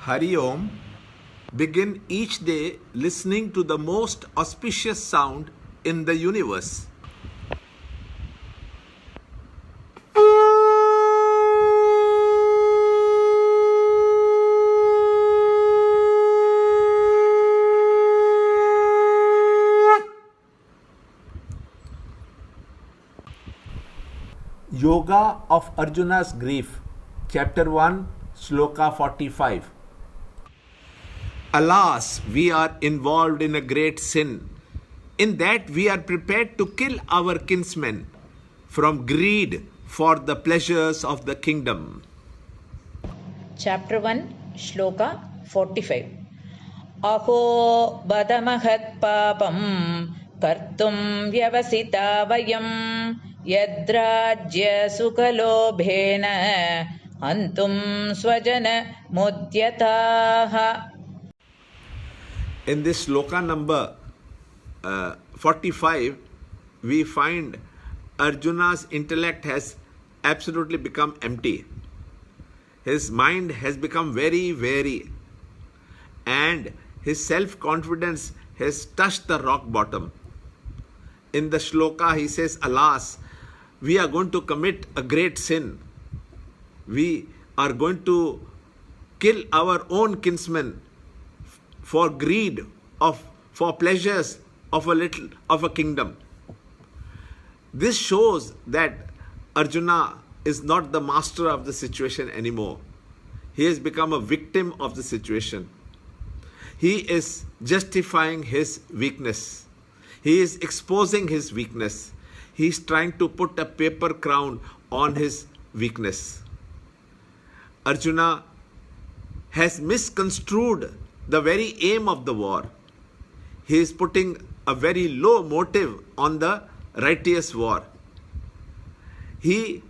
Hari Om. Begin each day listening to the most auspicious sound in the universe. Yoga of Arjuna's Grief, Chapter 1, Sloka 45. Alas, we are involved in a great sin, in that we are prepared to kill our kinsmen from greed for the pleasures of the kingdom. Chapter 1, Shloka 45. Aho badamahat papam kartum vyavasita vayam yadrajya sukalobhena antum swajana mudyataha. In this sloka number 45, we find Arjuna's intellect has absolutely become empty. His mind has become very wary, and his self-confidence has touched the rock bottom. In the shloka, he says, alas, we are going to commit a great sin. We are going to kill our own kinsmen for greed, for pleasures of a kingdom. This shows that Arjuna is not the master of the situation anymore. He has become a victim of the situation. He is justifying his weakness. He is exposing his weakness. He is trying to put a paper crown on his weakness. Arjuna has misconstrued the very aim of the war. He is putting a very low motive on the righteous war. He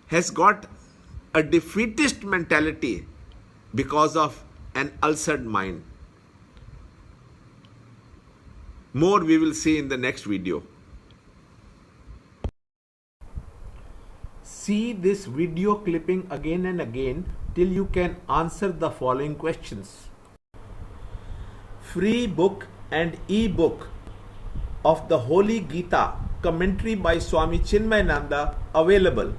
has got a defeatist mentality because of an ulcered mind. More we will see in the next video. See this video clipping again and again till you can answer the following questions. Free book and e-book of the Holy Gita commentary by Swami Chinmayananda available.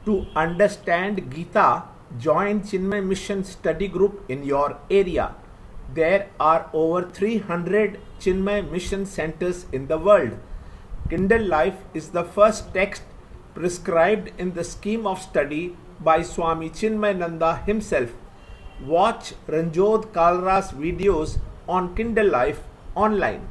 To understand Gita, join Chinmaya Mission study group in your area. There are over 300 Chinmaya Mission centers in the world. Kindle Life is the first text prescribed in the scheme of study by Swami Chinmayananda himself. Watch Ranjod Kalra's videos on Kindle Life online.